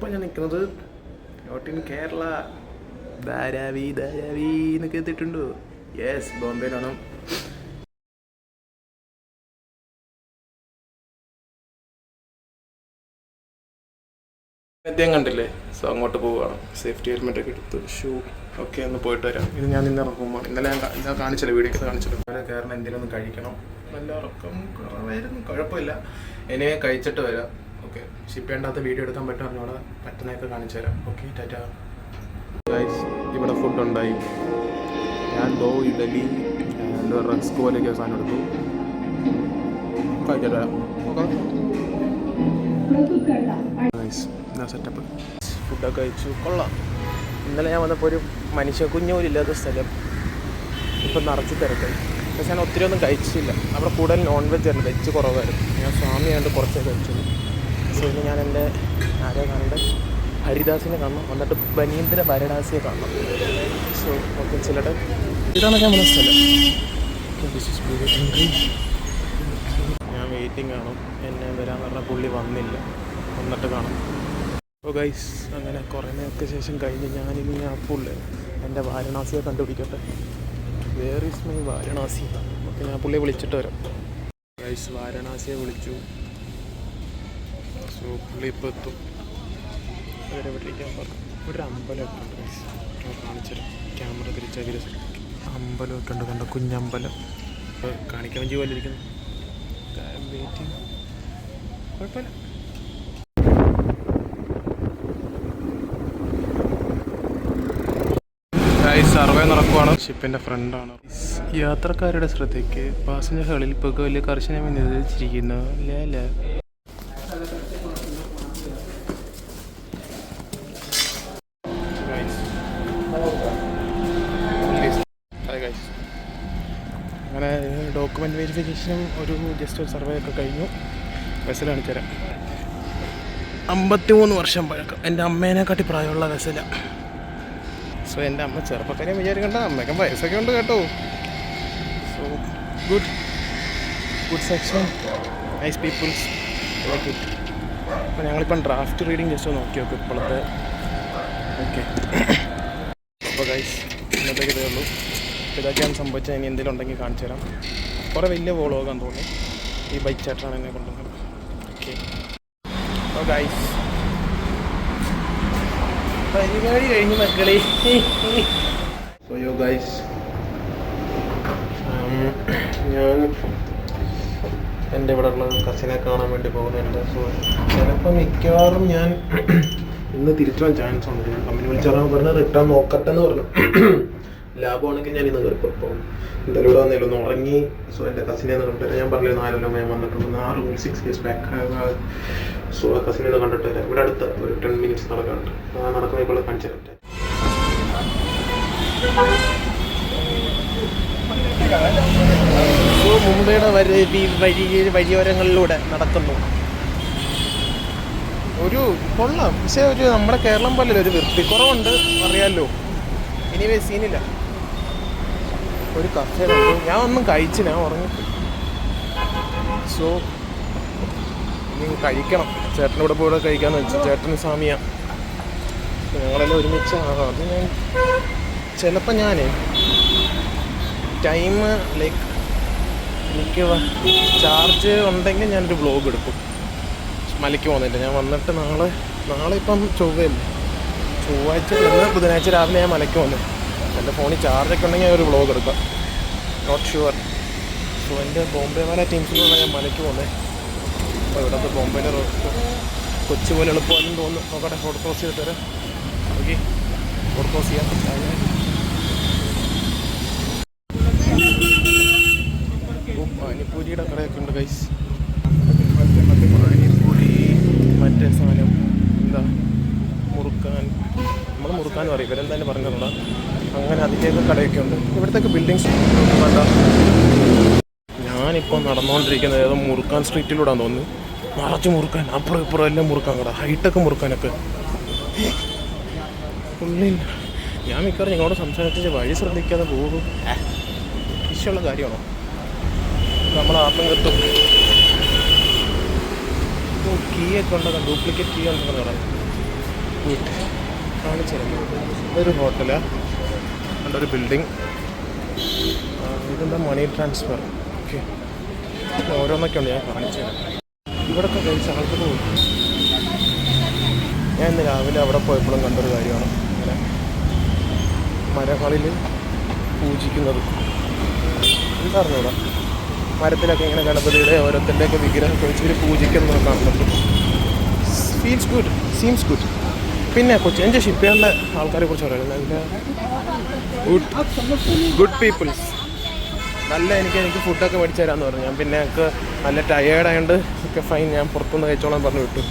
ഇപ്പോൾ ഞാൻ നിൽക്കുന്നത് ഔട്ട് ഇൻ കേരള. ധാരാവി എന്നൊക്കെ എത്തിയിട്ടുണ്ടോ? യെസ്, ബോംബെയിലാണ്. എത്തിയാൻ കണ്ടില്ലേ? സോ അങ്ങോട്ട് പോവുകയാണ്. സേഫ്റ്റി ഹെൽമെറ്റൊക്കെ എടുത്ത് ഷൂ ഒക്കെ ഒന്ന് പോയിട്ട് വരാം. ഇത് ഞാൻ ഇന്ന് ഇറക്കുമ്പോൾ ഇന്നലെ ഞാൻ കാണിച്ചല്ലോ, വീഡിയോക്ക് കാണിച്ചല്ലോ. അങ്ങനെ കയറണം, എന്തെങ്കിലും ഒന്ന് കഴിക്കണം. നല്ല ഉറക്കം കുറവായിരുന്നു, കുഴപ്പമില്ല. ഇനി കഴിച്ചിട്ട് വരാം. ഓക്കെ, ഷിപ്പ് ചെയ്യേണ്ടാത്ത വീഡിയോ എടുക്കാൻ പറ്റും, അവിടെ പറ്റുന്നതൊക്കെ കാണിച്ചു തരാം. Okay, Tata guys. ഇവിടെ ഫുഡ് ഉണ്ടായി. ഞാൻ ഇഡലി റസ്ക് പോലെയൊക്കെ സാധനം എടുത്തു. കഴിച്ചിട്ട് വരാം. സെറ്റപ്പ് ഫുഡൊക്കെ കഴിച്ചു. കൊള്ളാം. ഇന്നലെ ഞാൻ വന്നപ്പോൾ ഒരു മനുഷ്യ കുഞ്ഞോലില്ലാത്ത സ്ഥലം, ഇപ്പം നിറച്ച് തിരക്കായി. പക്ഷെ ഞാൻ ഒത്തിരി ഒന്നും കഴിച്ചില്ല. അവിടെ കൂടുതൽ നോൺ വെജ് ആയിരുന്നു, വെജ് കുറവായിരുന്നു. ഞാൻ സ്വാമിയായിട്ട് കുറച്ചേ കഴിച്ചത്. സോ ഇന്ന് ഞാൻ എൻ്റെ ആരെ കാണേണ്ടത്, ഹരിദാസിനെ കാണണം, വന്നിട്ട് ബനീന്ദ്ര ഭരദാസിയെ കാണണം. സോ ഓക്കെ, ചിലരുടെ ഇതാണ് ഞാൻ വന്ന സ്ഥലം. ഞാൻ വെയിറ്റിംഗ് ആണ്. എന്നെ വരാൻ പറഞ്ഞ പുള്ളി വന്നില്ല, വന്നിട്ട് കാണാം. അപ്പോൾ ഗൈസ്, അങ്ങനെ കുറേ നേരത്തെ ശേഷം കഴിഞ്ഞ് ഞാനിനി ആ പുള്ളി എൻ്റെ വാരണാസിയെ കണ്ടുപിടിക്കട്ടെ. Where is my Varanasi? Okay, ഞാൻ പുള്ളിയെ വിളിച്ചിട്ട് വരാം. ഗൈസ്, വാരണാസിയെ വിളിച്ചു. സോ പുള്ളി ഇപ്പോൾ എത്തും. അവരെ വിളിക്കാൻ പറഞ്ഞു. ഒരു അമ്പലമൊക്കെ ഉണ്ട് ഗൈസ്, കാണിച്ചുതരാം. ക്യാമറ തിരിച്ചാക്കി അമ്പലമൊക്കെ ഉണ്ട്, കണ്ടോ, കുഞ്ഞമ്പലം. ഇപ്പോൾ കാണിക്കാൻ വേണ്ടി പോലെ ഇരിക്കുന്നു. വെയിറ്റിംഗ്, കുഴപ്പമില്ല. സർവേ നടക്കുവാണ്. ഷിപ്പിൻ്റെ ഫ്രണ്ടാണ്. യാത്രക്കാരുടെ ശ്രദ്ധയ്ക്ക് പാസഞ്ചറുകളിൽ പുകവലി കർശനമായി നിരോധിച്ചിരിക്കുന്നു. അങ്ങനെ ഡോക്യുമെൻ്റ് വെരിഫിക്കേഷനും ജസ്റ്റ് ഒരു സർവേ ഒക്കെ കഴിഞ്ഞു. വെസൽ കാണിച്ചു തരാം. 53 വർഷം പഴക്കം. എൻ്റെ അമ്മേനെക്കാട്ടി പ്രായമുള്ള വെസലാണ്. സോ എൻ്റെ അമ്മ ചെറുപ്പക്കാരെയും വിചാരിക്കണ്ട, അമ്മയ്ക്കും വയസ്സൊക്കെ ഉണ്ട് കേട്ടോ. So good section, nice peoples, like it. അപ്പോൾ ഞങ്ങളിപ്പം ഡ്രാഫ്റ്റ് റീഡിങ് ജസ്റ്റ് നോക്കി നോക്കും ഇപ്പോഴത്തെ. ഓക്കെ, അപ്പോൾ ഗൈസ്, ഇന്നത്തേക്ക് ഇതേ ഉള്ളൂ. ഇതൊക്കെയാണ് സംഭവിച്ചത്. ഇനി എന്തെങ്കിലും ഉണ്ടെങ്കിൽ കാണിച്ചു തരാം. കുറേ വലിയ വ്ളോഗാന്ന് തോന്നി. ഈ ബൈക്ക് ചാട്ടാണ് എന്നെ കൊണ്ടുവന്നത്. ഓക്കെ, അപ്പോൾ ഗൈസ്, പരിപാടി കഴിഞ്ഞ് മക്കളെ. ഗൈസ്, ഞാൻ എൻ്റെ ഇവിടെ ഉള്ള കസിനെ കാണാൻ വേണ്ടി പോകുന്നുണ്ട്. സോ ചിലപ്പോൾ മിക്കവാറും ഞാൻ ഇന്ന് തിരിച്ചു പോകാൻ ചാൻസ് ഉണ്ട്. ഞാൻ കമ്പനി വിളിച്ചാൽ പറഞ്ഞ് റിട്ടേൺ നോക്കട്ടെ എന്ന് പറഞ്ഞു. ലാഭമാണെങ്കിൽ ഞാൻ ഇന്ന് കയറിപ്പോൾ. അപ്പോൾ എന്തായാലും ഇവിടെ വന്നില്ല, ഒന്ന് ഉറങ്ങി. സോ എൻ്റെ കസിനെ ഒന്ന് കണ്ടിട്ട് ഞാൻ പറഞ്ഞില്ല, 4 കൊല്ലം ഞാൻ വന്നിട്ടുണ്ട്, 6 years ബാക്ക്. സോ ആ കസിനെ ഒന്ന് കണ്ടിട്ട് വരാം. ഇവിടെ അടുത്ത് ഒരു 10 minutes നടക്കാനുണ്ട്. ആ നടക്കുന്ന ഇപ്പോൾ കാണിച്ചു തരട്ടെ. സോ മുംബൈയുടെ വഴിയോരങ്ങളിലൂടെ നടക്കുന്നു. ഒരു കൊള്ളാം, പക്ഷേ ഒരു നമ്മുടെ കേരളം പോലെയല്ല, ഒരു വൃത്തിക്കുറവുണ്ട്, അറിയാമല്ലോ. എനിവേ സീനില്ല. ഒരു കഫേ കണ്ടു. ഞാൻ ഒന്നും കഴിച്ചില്ല, ഞാൻ ഉറങ്ങിപ്പോയി. സോ ഇനി കഴിക്കണം. ചേട്ടൻ്റെ കൂടെ പോയി കഴിക്കാമെന്ന് വെച്ചു. ചേട്ടന് സ്വാമിയാണ്, ഞങ്ങളെല്ലാം ഒരുമിച്ചാണ്. അത് ഞാൻ ചിലപ്പോൾ ഞാൻ ടൈം ലൈക്ക് എനിക്ക് ചാർജ് ഉണ്ടെങ്കിൽ ഞാനൊരു വ്ളോഗ് എടുക്കും. മലയ്ക്ക് പോകുന്നില്ല. ഞാൻ വന്നിട്ട് നാളെ ഇപ്പം ചൊവ്വയല്ലേ, ചൊവ്വാഴ്ച ഇന്ന് ബുധനാഴ്ച രാവിലെ ഞാൻ മലയ്ക്ക് വന്നു. എൻ്റെ ഫോണിൽ ചാർജൊക്കെ ഉണ്ടെങ്കിൽ ഒരു വ്ളോഗ് എടുക്കാം, നോട്ട് ഷുവർ. സോ എൻ്റെ ബോംബെ വാല ടീംസിലുള്ള ഞാൻ മലയ്ക്ക് പോകുന്നത്. അപ്പോൾ ഇവിടുത്തെ ബോംബെയുടെ റോഡ് കൊച്ചു പോലെ എളുപ്പമാണെന്ന് തോന്നുന്നു. നോക്കട്ടെ, റോഡ് ക്രോസ് ചെയ്തിട്ട് വരാം. ഓക്കെ, റോഡ് ക്രോസ് ചെയ്യാം. പാനിപ്പൂരിയുടെ കടയൊക്കെ ഉണ്ട് ഗൈസ്. പാനിപ്പൂരി, മറ്റേ സാധനം എന്താ, മുറുക്കാൻ, നമ്മൾ മുറുക്കാൻ പറയും, ഇവരെന്തായാലും പറഞ്ഞിട്ടുള്ള. അങ്ങനെ അതിൻ്റെയൊക്കെ കടയൊക്കെ ഉണ്ട്. ഇവിടത്തേക്ക് ബിൽഡിങ്സ് വേണ്ട. ഞാനിപ്പോൾ നടന്നുകൊണ്ടിരിക്കുന്നത് ഏതോ മുറുക്കാൻ സ്ട്രീറ്റിലൂടെയാണെന്ന് തോന്നുന്നു. നിറച്ച് മുറുക്കാൻ, അപ്പുറം ഇപ്പുറം എല്ലാം മുറുക്കാൻ കട, ഹൈടെക്ക് മുറുക്കാനൊക്കെ. പുള്ളി ഞാൻ മിക്കവാറും ഞങ്ങളോട് സംസാരിച്ച് വഴി ശ്രദ്ധിക്കാതെ പോകും. ഇഷ്ടമുള്ള കാര്യമാണോ? നമ്മൾ ആത്മകത്തും കീയൊക്കെ ഉണ്ടോ, ഡ്യൂപ്ലിക്കേറ്റ് കീ ഉണ്ടെന്ന് പറയാം. ഗുഡ്. കാണിച്ചു തരുന്നത് ഇതൊരു ഹോട്ടലാണ്, ഒരു ബിൽഡിംഗ്. ഇതെന്താ മണി ട്രാൻസ്ഫർ. ഓക്കെ, ഓരോന്നൊക്കെ ഉണ്ട്, ഞാൻ കാണിച്ചു തരാം. ഇവിടെയൊക്കെ കഴിച്ച ആൾക്ക് പോകും. ഞാൻ ഇന്ന് രാവിലെ അവിടെ പോയപ്പോഴും കണ്ടൊരു കാര്യമാണ് ഇങ്ങനെ മരങ്ങളിൽ പൂജിക്കുന്നത്. എന്തായിരുന്നു ഇവിടെ മരത്തിലൊക്കെ ഇങ്ങനെ ഗണപതിയുടെ ഓരോരുത്തരുടെയൊക്കെ വിഗ്രഹം വെച്ചിട്ട് പൂജിക്കുന്നത് കാണുന്നുണ്ട്. Feels good, seems good. പിന്നെ എൻ്റെ ഷിപ്പുകളിലെ ആൾക്കാരെ കുറിച്ച് പറയുന്നത് എൻ്റെ ഗുഡ് പീപ്പിൾസ്. നല്ല എനിക്ക് ഫുഡൊക്കെ മേടിച്ചു തരാമെന്ന് പറഞ്ഞു. ഞാൻ പിന്നെ എനിക്ക് നല്ല ടയേർഡായതുകൊണ്ട് ഒക്കെ ഫൈൻ, ഞാൻ പുറത്തുനിന്ന് കഴിച്ചോളാൻ പറഞ്ഞു വിട്ടു.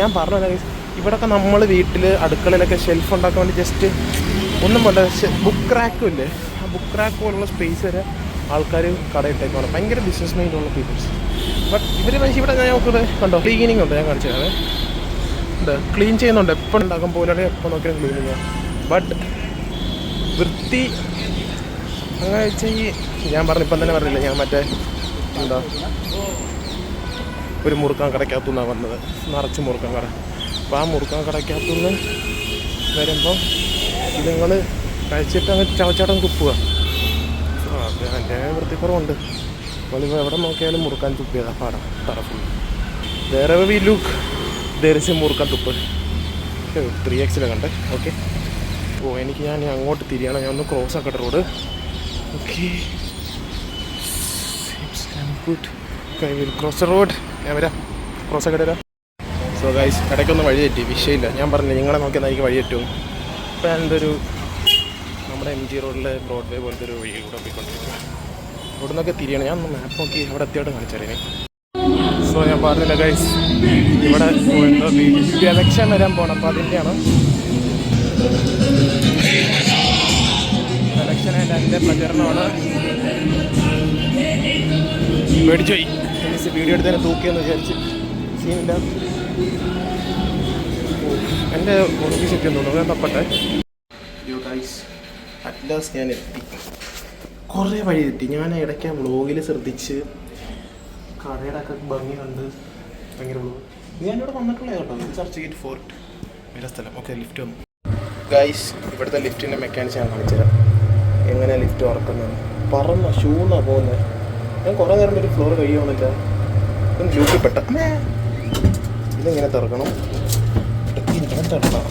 ഞാൻ പറഞ്ഞത് ഇവിടെയൊക്കെ നമ്മൾ വീട്ടിൽ അടുക്കളയിലൊക്കെ ഷെൽഫ് ഉണ്ടാക്കാൻ വേണ്ടി ജസ്റ്റ് ഒന്നും പോലെ ബുക്ക് റാക്കും ഇല്ലേ, ആ ബുക്ക് റാക്ക് പോലുള്ള സ്പേസ് വരെ ആൾക്കാർ കടയിട്ടേക്കാണ്. ഭയങ്കര ബിസിനസ് മൈൻഡുള്ള പീപ്പിൾസ്. ബട്ട് ഇവർ ഇവിടെ ഞങ്ങൾക്ക് കണ്ടോ ക്ലീനിങ് ഉണ്ട്, ഞാൻ കാണിച്ചു തരാം. ഉണ്ട്, ക്ലീൻ ചെയ്യുന്നുണ്ട്. എപ്പോൾ ഉണ്ടാക്കാൻ പോലും എപ്പോൾ നോക്കിയാലും ക്ലീൻ ചെയ്യാം. ബട്ട് വൃത്തി അങ്ങനെ വെച്ചാൽ ഞാൻ പറഞ്ഞു, ഇപ്പം തന്നെ പറഞ്ഞില്ല, ഞാൻ മറ്റേ എന്താ ഒരു മുറുക്കാൻ കടയ്ക്കകത്തുനിന്നാണ് വന്നത്, നിറച്ച് മുറുക്കാൻ കട. അപ്പോൾ ആ മുറുക്കാൻ കടയ്ക്കകത്തുനിന്ന് വരുമ്പം ഇതുങ്ങൾ കഴിച്ചിട്ട് അങ്ങ് ചവച്ചാട്ടം കുപ്പുക. അത് എൻ്റെ വൃത്തിക്കുറവുണ്ട്. നമ്മളിപ്പോൾ എവിടെ നോക്കിയാലും മുറുക്കാൻ തുപ്പിയതാണ് പാടാം തറഫുൾ. വേറെ വി ലുക്ക് ധരിച്ച് മുറുക്കാൻ തുപ്പ് 3x കണ്ടേ. ഓക്കെ, ഞാൻ അങ്ങോട്ട് തിരിയണം. ഞാൻ ഒന്ന് ക്രോസ് ആക്കട്ടെ road. Okay, good. Cross road, ഞാൻ വരാം, ക്രോസ് ആക്കട്ടെ വരാം. സോ ഗൈസ്, ഇടയ്ക്കൊന്ന് വഴി തെറ്റി, വിഷയമില്ല. ഞാൻ പറഞ്ഞില്ല നിങ്ങളെ നോക്കിയാൽ എനിക്ക് വഴി തെറ്റും. ഇപ്പം എന്തൊരു നമ്മുടെ MG റോഡിലെ ബ്രോഡ്വേ പോലത്തെ ഒരു വഴി കൂടെ പോയിക്കൊണ്ടിരിക്കുക. ഇവിടെ നിന്നൊക്കെ തിരിയണം. ഞാൻ ഒന്ന് മാപ്പ് നോക്കി അവിടെ എത്തിയോട്ട് കാണിച്ചറിയണേ. സോ ഞാൻ പറഞ്ഞില്ല ഗൈസ്, ഇവിടെ എലക്ഷൻ വരാൻ പോകണം. അപ്പോൾ അതിൻ്റെയാണ് ഇലക്ഷനായിട്ട് എൻ്റെ പ്രചരണമാണ്. മേടിച്ചു പോയി വീഡിയോ എടുത്തതിനെ തൂക്കിയെന്ന് വിചാരിച്ച് സീനില്ല. എൻ്റെ ഓഫീസ് എത്തിയെന്ന് ഞാൻ തപ്പട്ടെ. ഗൈസ്, അറ്റ്ലാസ്റ്റ് ഞാൻ എത്തി. കുറേ വഴി തെറ്റി. ഞാൻ ഇടയ്ക്ക് വ്ളോഗിൽ ശ്രദ്ധിച്ച് കടയുടെ ഒക്കെ ഭംഗി കണ്ട് ഭയങ്കര വ്ളോഗ്. ഞാനിവിടെ വന്നിട്ടുള്ള കേട്ടോ, ചർച്ച് ഗേറ്റ് ഫോർട്ട് വേറെ സ്ഥലം. ഓക്കെ, ലിഫ്റ്റ് വന്നു ഗൈസ്. ഇവിടുത്തെ ലിഫ്റ്റിൻ്റെ മെക്കാനിക്സ് ഞാൻ കാണിച്ചുതരാം, എങ്ങനെ ലിഫ്റ്റ് ഉറക്കുന്നത്. പറന്ന ഷൂന്നാണ് പോകുന്നത്. ഞാൻ കുറേ നേരം ഒരു ഫ്ലോർ കഴിയുന്നില്ല, ഒന്ന് ലൂക്കിൽ പെട്ട. ഇതിങ്ങനെ തുറക്കണം, ഇങ്ങനെ തുറക്കണം.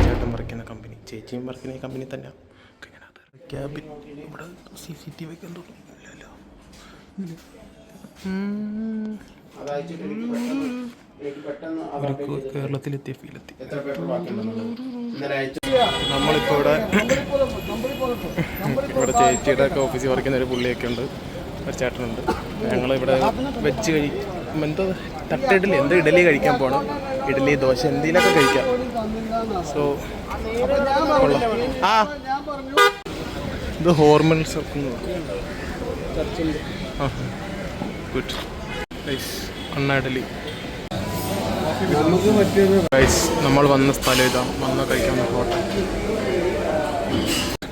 ചേട്ടൻ വർക്കുന്ന കമ്പനി, ചേച്ചിയും വർക്കുന്ന ഈ കമ്പനി തന്നെയാണ്. ക്യാബിൻ ഇവിടെ CCTV ഒക്കെ തോന്നുന്നില്ലല്ലോ. കേരളത്തിലെത്തിയ ഫീലെത്തി. നമ്മളിപ്പോൾ ഇവിടെ ചേച്ചിയുടെ ഒക്കെ ഓഫീസിൽ വർക്ക് ചെയ്യുന്ന ഒരു പുള്ളിയൊക്കെ ഉണ്ട്, ഒരു ചേട്ടനുണ്ട്. ഞങ്ങളിവിടെ വെച്ച് എന്തോ തട്ടിഡലി, എന്തോ ഇഡലി കഴിക്കാൻ പോകണം. ഇഡലി, ദോശ എന്തെങ്കിലുമൊക്കെ കഴിക്കാം. സോ കൊള്ളാം. ഇത് ഹോർമോൺസ് ഒക്കെ ഗുഡ്. ഇഡലി നമ്മൾ വന്ന സ്ഥലം ഇതാ, വന്ന കഴിക്കാവുന്ന ഹോട്ടൽ.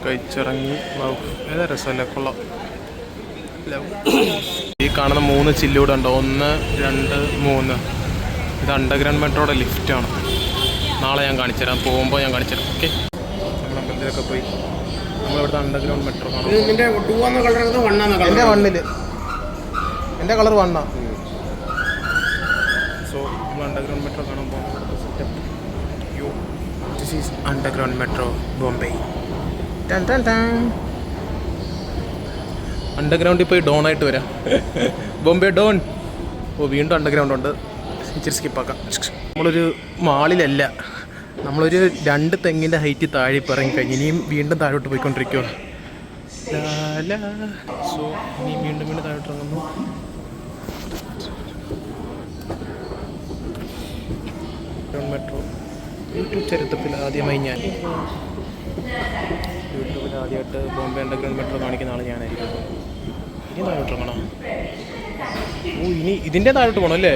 കഴിച്ചിറങ്ങി ഏതാ രസമല്ലേ, കൊള്ളാം. ഈ കാണുന്ന 3 ചില്ലൂടെ ഉണ്ടോ, 1, 2, 3. ഇത് അണ്ടർഗ്രൗണ്ട് മെട്രോയുടെ ലിഫ്റ്റാണ്. നാളെ ഞാൻ കാണിച്ചു തരാം, പോകുമ്പോൾ ഞാൻ കാണിച്ചു തരാം. ഓക്കെ, നമ്മൾ അമ്പലത്തിലൊക്കെ പോയി നമ്മളിവിടുത്തെ അണ്ടർഗ്രൗണ്ട് മെട്രോ കാണാം. എൻ്റെ കളർ 1. സോ നമ്മൾ അണ്ടർഗ്രൗണ്ട് മെട്രോ കാണുമ്പോൾ this is underground metro Bombay. അണ്ടർഗ്രൗണ്ടിൽ പോയി ഡോൺ ആയിട്ട് വരാം. ബോംബെ ഡോൺ. വീണ്ടും അണ്ടർഗ്രൗണ്ട് ഉണ്ട്, ഇച്ചിരി സ്കിപ്പാക്കാം. നമ്മളൊരു മാളിലല്ല, നമ്മളൊരു 2 തെങ്ങിൻ്റെ ഹൈറ്റ് താഴെ ഇപ്പോൾ ഇറങ്ങിക്കഴിഞ്ഞ് ഇനിയും വീണ്ടും താഴോട്ട് പോയിക്കൊണ്ടിരിക്കുകയാണ്. സോ ഇനിയും വീണ്ടും താഴോട്ട് ഇറങ്ങുന്നു. മെട്രോ യൂട്യൂബ് ചരിത്രത്തിൽ ആദ്യമായി യൂട്യൂബിൽ ആദ്യമായിട്ട് ബോംബെ അണ്ടർഗ്രൗണ്ട് മെട്രോ കാണിക്കുന്ന ആൾ ഞാനായിരിക്കും. ഇനി താഴോട്ട് ഇറങ്ങണം. ഇനി ഇതിൻ്റെ താഴോട്ട് പോകണം അല്ലേ?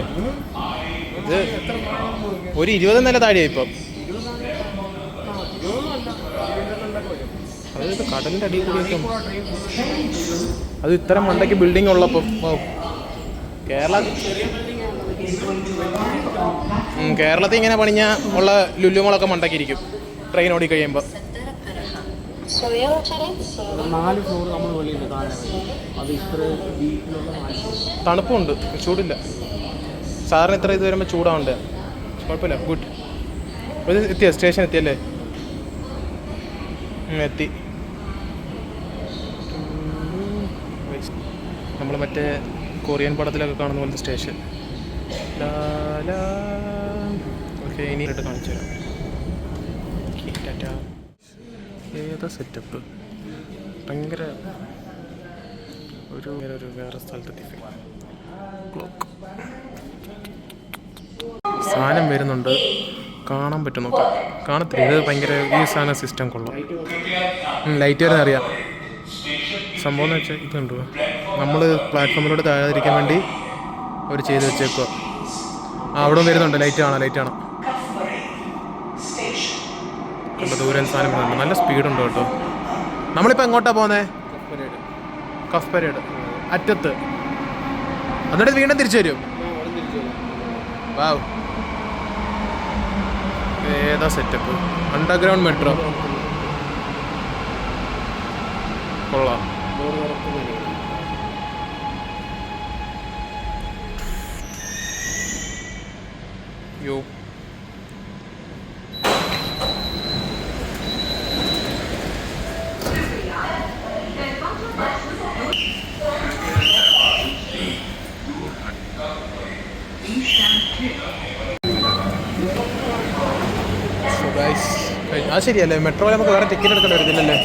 ഇത് ഒരു 20 നില താഴെയായി ഇപ്പം. അതായത് കടലിൻ്റെ അടിയിൽ കൂടിയൊക്കെ അത് ഇത്തരം മണ്ടയ്ക്ക് ബിൽഡിംഗ് ഉള്ളപ്പോൾ കേരള കേരളത്തിൽ ഇങ്ങനെ പണിഞ്ഞ ഉള്ള ലുല്ലുമോളൊക്കെ മണ്ടക്കിരിക്കും ട്രെയിൻ ഓടി കഴിയുമ്പോൾ. 4 ഫ്ലോർ നമ്മൾ വെളിയിൽ താഴെ അത് ഇത്ര വീട്ടിലുള്ള 4 ഫ്ലോർ. തണുപ്പുണ്ട്, ചൂടില്ല. സാറിന് ഇത്ര ഇത് വരുമ്പോൾ ചൂടാവണ്ടേ? കുഴപ്പമില്ല, ഗുഡ്. ഇത് എത്തിയ സ്റ്റേഷൻ എത്തിയല്ലേ? എത്തി. നമ്മൾ മറ്റേ കൊറിയൻ പടത്തിലൊക്കെ കാണുന്ന പോലത്തെ സ്റ്റേഷൻ. ഓക്കെ, ഇനി ഇട്ട് കാണിച്ചു തരാം. ഏതാ സെറ്റപ്പ്, ഭയങ്കര ഒരു വേറെ സ്ഥലത്തെത്തി. ക്ലോക്ക് സാധനം വരുന്നുണ്ട്, കാണാൻ പറ്റും, നോക്കാം. കാണത്തില്ല, ഇത് ഭയങ്കര ഈ സാധനം സിസ്റ്റം കൊള്ളാം. ലൈറ്റ് വരുന്ന അറിയാം. സംഭവം എന്ന് വെച്ചാൽ ഇതുണ്ടോ, നമ്മൾ പ്ലാറ്റ്ഫോമിലൂടെ താഴാതിരിക്കാൻ വേണ്ടി അവർ ചെയ്ത് വെച്ചേക്കുക. അവിടെ വരുന്നുണ്ട്, ലൈറ്റ് കാണാം. കണ്ട ദൂരം സാധനം വരുന്നുണ്ട്, നല്ല സ്പീഡുണ്ട് കേട്ടോ. നമ്മളിപ്പോൾ എങ്ങോട്ടാണ് പോകുന്നത്? കഫ് പരേഡ് അറ്റത്ത്. എന്നിട്ട് വീണ്ടും തിരിച്ചു വരും. വാവ്, ഏതാ സെറ്റപ്പ്. അണ്ടർഗ്രൗണ്ട് മെട്രോ കൊള്ളാം. യോ, ആ ശരിയല്ലേ, മെട്രോയിൽ നമുക്ക് വേറെ ടിക്കറ്റ് എടുക്കേണ്ടി വരുന്നില്ലല്ലേ?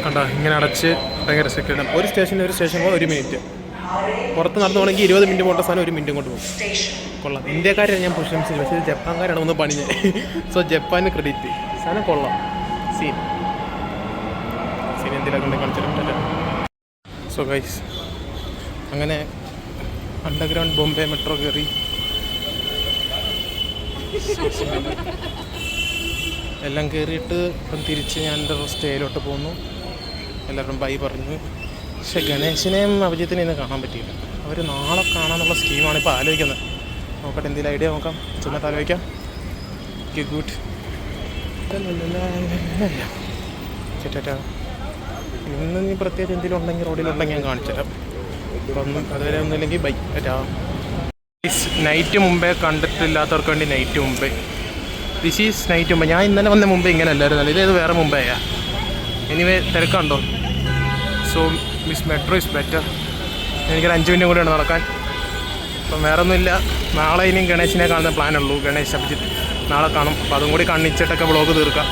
കണ്ട ഇങ്ങനെ അടച്ച് ഭയങ്കര സെക്യൂരിറ്റി. ഒരു സ്റ്റേഷനിൽ പോകുമ്പോൾ 1 മിനിറ്റ്, പുറത്ത് നടന്നു പോകണമെങ്കിൽ 20 മിനിറ്റ് പോകേണ്ട സാധനം 1 മിനിറ്റ് കൊണ്ട് പോകും. കൊള്ളാം. ഇന്ത്യക്കാരാണ് ഞാൻ പ്രശംസിച്ചത്, പക്ഷേ ജപ്പാൻകാരാണ് ഒന്ന് പണിഞ്ഞത്. സോ ജപ്പാന് ക്രെഡിറ്റ്. സാധനം കൊള്ളാം. സീൻ എന്തെങ്കിലുമൊക്കെ ഉണ്ടെങ്കിൽ കാണിച്ചിട്ടുണ്ടല്ലോ. സോ ഗൈസ്, അങ്ങനെ അണ്ടർഗ്രൗണ്ട് ബോംബെ മെട്രോ കയറി എല്ലാം കയറിയിട്ട് ഇപ്പം തിരിച്ച് ഞാൻ എൻ്റെ സ്റ്റേയിലോട്ട് പോന്നു. എല്ലാവരും ബൈ പറഞ്ഞു. പക്ഷേ ഗണേശനെയും അഭിജിത്തിനെയും ഇന്ന് കാണാൻ പറ്റിയില്ല. അവർ നാളെ കാണാമെന്നുള്ള സ്കീമാണ് ഇപ്പോൾ ആലോചിക്കുന്നത്. നോക്കട്ടെ, എന്തെങ്കിലും ഐഡിയ നോക്കാം, ചെന്നിട്ട് ആലോചിക്കാം. ഗുഡ്. ചേട്ടാ, ഇന്ന് നീ പ്രത്യേകിച്ച് എന്തെങ്കിലും ഉണ്ടെങ്കിൽ റോഡിലുണ്ടെങ്കിൽ ഞാൻ കാണിച്ചു തരാം. അപ്പോൾ ഒന്നും അതുവരെ ഒന്നുമില്ലെങ്കിൽ ബൈ. നൈറ്റ് മുമ്പേ കണ്ടിട്ടില്ലാത്തവർക്ക് വേണ്ടി നൈറ്റ് മുമ്പേ. ദിസ് ഈസ് നൈറ്റ് മുമ്പേ. ഞാൻ ഇന്നലെ വന്ന മുമ്പേ ഇങ്ങനെ അല്ലായിരുന്നല്ലോ, ഇതേത് വേറെ മുമ്പേയാ. എനിവേ തിരക്കുണ്ടോ? So miss metro is better. എനിക്കൊരു 5 മിനിറ്റും കൂടെയാണ് നടക്കാൻ. അപ്പം വേറെ ഒന്നുമില്ല. നാളെ ഇനിയും ഗണേശിനെ കാണുന്ന പ്ലാനുള്ളൂ. ഗണേശ് അഭിജിത്ത് നാളെ കാണും. അപ്പോൾ അതും കൂടി കണ്ണിച്ചിട്ടൊക്കെ വ്ളോഗ് തീർക്കാം.